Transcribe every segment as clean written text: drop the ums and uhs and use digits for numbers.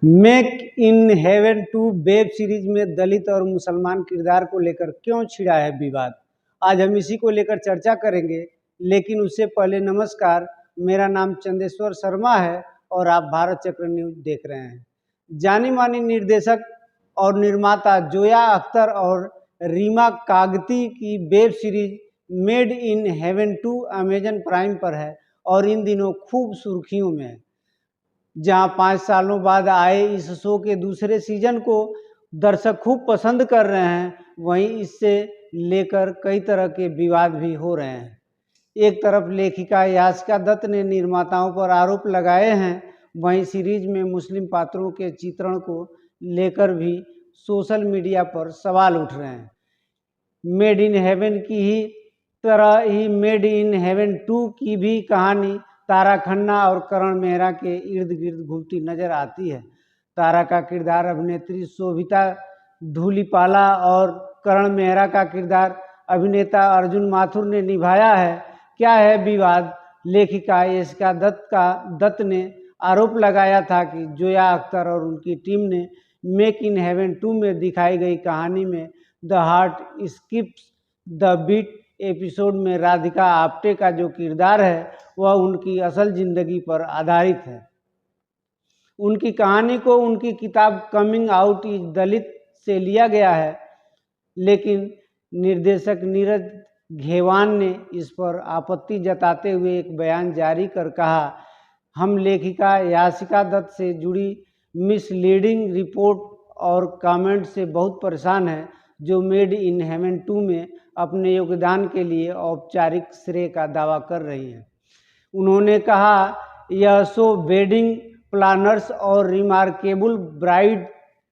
Make in heaven 2 web series में दलित और मुसलमान किरदार को लेकर क्यों छिड़ा है विवाद। आज हम इसी को लेकर चर्चा करेंगे, लेकिन उससे पहले नमस्कार, मेरा नाम चंदेश्वर शर्मा है और आप भारत चक्र न्यूज देख रहे हैं। जानी मानी निर्देशक और निर्माता जोया अख्तर और रीमा कागती की web series made in heaven 2 Amazon prime पर है और इन दिनों खूब सुर्खियों में है। जहां 5 सालों बाद आए इस शो के दूसरे सीजन को दर्शक खूब पसंद कर रहे हैं, वहीं इससे लेकर कई तरह के विवाद भी हो रहे हैं। एक तरफ लेखिका याशिका दत्त ने निर्माताओं पर आरोप लगाए हैं, वहीं सीरीज में मुस्लिम पात्रों के चित्रण को लेकर भी सोशल मीडिया पर सवाल उठ रहे हैं। मेड इन हेवन की ही तरह ही मेड इन हेवन 2 की भी कहानी तारा खन्ना और करण मेहरा के इर्द गिर्द घूमती नजर आती है। तारा का किरदार अभिनेत्री शोभिता धूलिपाला और करण मेहरा का किरदार अभिनेता अर्जुन माथुर ने निभाया है। क्या है विवाद? लेखिका याशिका दत्त ने आरोप लगाया था कि जोया अख्तर और उनकी टीम ने मेक इन हेवन 2 में दिखाई गई कहानी में the heart skips the beat episode में राधिका आप्टे का जो किरदार है वह उनकी असल जिंदगी पर आधारित है। उनकी कहानी को उनकी किताब कमिंग आउट इज दलित से लिया गया है, लेकिन निर्देशक नीरज घेवान ने इस पर आपत्ति जताते हुए एक बयान जारी कर कहा, हम लेखिका याशिका दत्त से जुड़ी मिसलीडिंग रिपोर्ट और कमेंट से बहुत परेशान हैं, जो मेड इन हेवन 2 में अपने योगदान के लिए औपचारिक श्रेय का दावा कर रही हैं। उन्होंने कहा, यह शो वेडिंग प्लानर्स और रिमार्केबल ब्राइड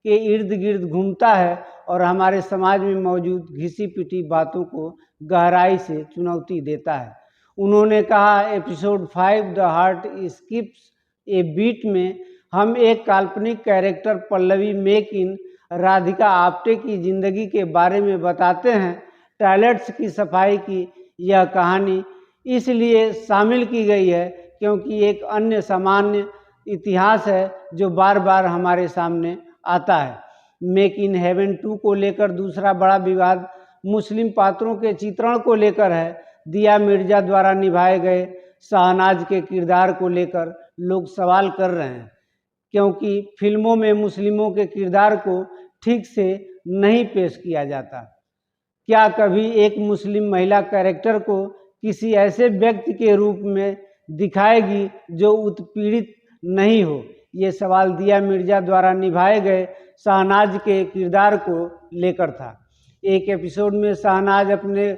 के इर्द गिर्द घूमता है और हमारे समाज में मौजूद घिसी पिटी बातों को गहराई से चुनौती देता है। उन्होंने कहा, episode 5 the heart skips a beat में हम एक काल्पनिक कैरेक्टर पल्लवी मेक इन राधिका आप्टे की जिंदगी के बारे में बताते हैं। टॉयलेट्स की सफाई की यह कहानी इसलिए शामिल की गई है क्योंकि एक अन्य सामान्य इतिहास है जो बार बार हमारे सामने आता है। मेक इन हेवन 2 को लेकर दूसरा बड़ा विवाद मुस्लिम पात्रों के चित्रण को लेकर है। दिया मिर्जा द्वारा निभाए गए शहनाज के किरदार को लेकर लोग सवाल कर रहे हैं, क्योंकि फिल्मों में मुस्लिमों के किरदार को ठीक से नहीं पेश किया जाता। क्या कभी एक मुस्लिम महिला कैरेक्टर को किसी ऐसे व्यक्ति के रूप में दिखाएगी जो उत्पीड़ित नहीं हो? ये सवाल दिया मिर्जा द्वारा निभाए गए शहनाज के किरदार को लेकर था। एक एपिसोड में शहनाज अपने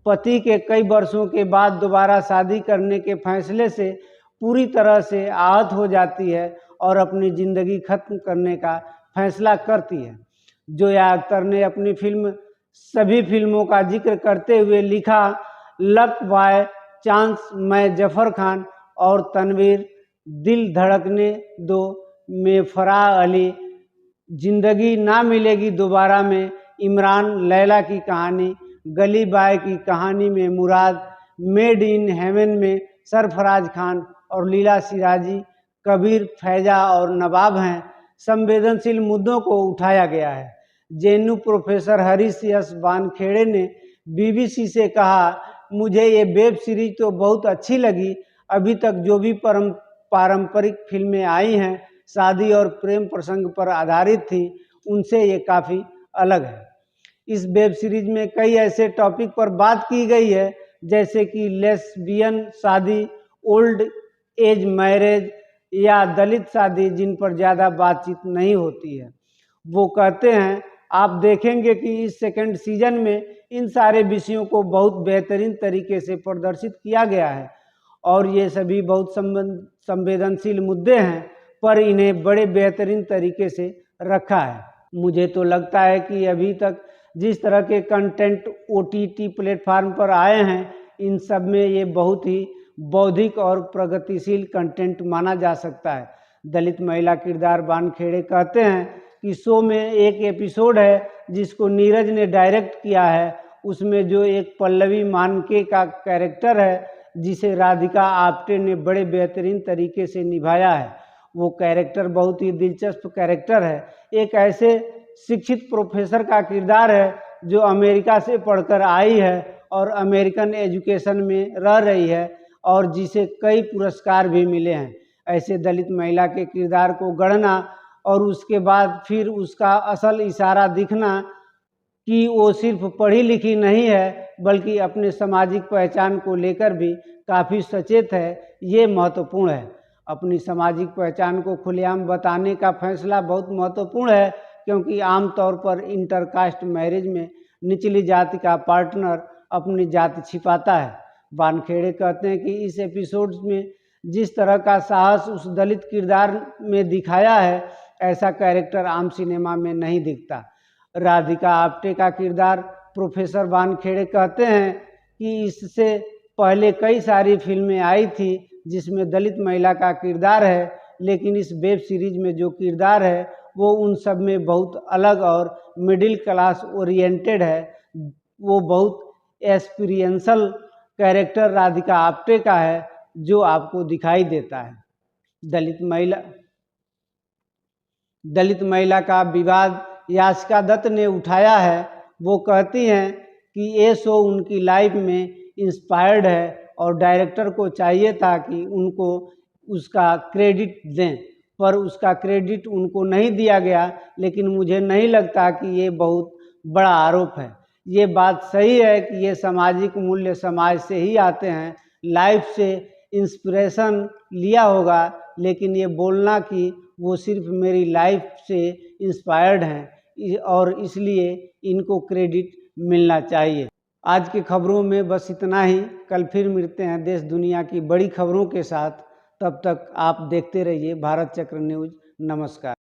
पति के कई वर्षों के बाद दोबारा शादी करने के फैसले से पूरी तरह से आहत हो जाती है और अपनी जिंदगी खत्म करने का फैसला करती है। जोया अख्तर ने अपनी सभी फिल्मों का जिक्र करते हुए लिखा, लक बाय चांस मैं जफर खान और तनवीर, दिल धड़कने दो में फराह अली, जिंदगी ना मिलेगी दोबारा में इमरान लैला की कहानी, गली बाय की कहानी में मुराद, मेड इन हेवन में सरफराज खान और लीला सिराजी, कबीर, फैजा और नवाब हैं। संवेदनशील मुद्दों को उठाया गया है। JNU professor Harish S Wankhede ने बीबीसी से कहा, मुझे ये वेब सीरीज तो बहुत अच्छी लगी। अभी तक जो भी पारंपरिक फिल्में आई हैं शादी और प्रेम प्रसंग पर आधारित थी, उनसे ये काफ़ी अलग है। इस वेब सीरीज में कई ऐसे टॉपिक पर बात की गई है, जैसे कि लेस्बियन शादी, ओल्ड एज मैरिज या दलित शादी, जिन पर ज़्यादा बातचीत नहीं होती है। वो कहते हैं, आप देखेंगे कि इस सेकंड सीजन में इन सारे विषयों को बहुत बेहतरीन तरीके से प्रदर्शित किया गया है और ये सभी बहुत संवेदनशील मुद्दे हैं, पर इन्हें बड़े बेहतरीन तरीके से रखा है। मुझे तो लगता है कि अभी तक जिस तरह के कंटेंट OTT प्लेटफार्म पर आए हैं, इन सब में ये बहुत ही बौद्धिक और प्रगतिशील कंटेंट माना जा सकता है। दलित महिला किरदार वानखेड़े कहते हैं कि शो में एक एपिसोड है जिसको नीरज ने डायरेक्ट किया है, उसमें जो एक पल्लवी मानके का कैरेक्टर है जिसे राधिका आप्टे ने बड़े बेहतरीन तरीके से निभाया है वो कैरेक्टर बहुत ही दिलचस्प कैरेक्टर है। एक ऐसे शिक्षित प्रोफेसर का किरदार है जो अमेरिका से पढ़कर आई है और अमेरिकन एजुकेशन में रह रही है और जिसे कई पुरस्कार भी मिले हैं। ऐसे दलित महिला के किरदार को गढ़ना और उसके बाद फिर उसका असल इशारा दिखना कि वो सिर्फ पढ़ी लिखी नहीं है बल्कि अपने सामाजिक पहचान को लेकर भी काफ़ी सचेत है, ये महत्वपूर्ण है। अपनी सामाजिक पहचान को खुलेआम बताने का फैसला बहुत महत्वपूर्ण है, क्योंकि आमतौर पर इंटरकास्ट मैरिज में निचली जाति का पार्टनर अपनी जाति छिपाता है। वानखेड़े कहते हैं कि इस एपिसोड में जिस तरह का साहस उस दलित किरदार में दिखाया है, ऐसा कैरेक्टर आम सिनेमा में नहीं दिखता। राधिका आप्टे का किरदार प्रोफेसर वानखेड़े कहते हैं कि इससे पहले कई सारी फिल्में आई थी जिसमें दलित महिला का किरदार है, लेकिन इस वेब सीरीज में जो किरदार है वो उन सब में बहुत अलग और मिडिल क्लास ओरिएंटेड है। वो बहुत एक्सपीरियंशियल कैरेक्टर राधिका आप्टे का है जो आपको दिखाई देता है। दलित महिला का विवाद याशिका दत्त ने उठाया है। वो कहती हैं कि ये शो उनकी लाइफ में इंस्पायर्ड है और डायरेक्टर को चाहिए था कि उनको उसका क्रेडिट दें, पर उसका क्रेडिट उनको नहीं दिया गया। लेकिन मुझे नहीं लगता कि ये बहुत बड़ा आरोप है। ये बात सही है कि ये सामाजिक मूल्य समाज से ही आते हैं, लाइफ से इंस्पिरेशन लिया होगा, लेकिन ये बोलना कि वो सिर्फ मेरी लाइफ से इंस्पायर्ड हैं और इसलिए इनको क्रेडिट मिलना चाहिए। आज की खबरों में बस इतना ही। कल फिर मिलते हैं देश दुनिया की बड़ी खबरों के साथ। तब तक आप देखते रहिए भारत चक्र न्यूज़। नमस्कार।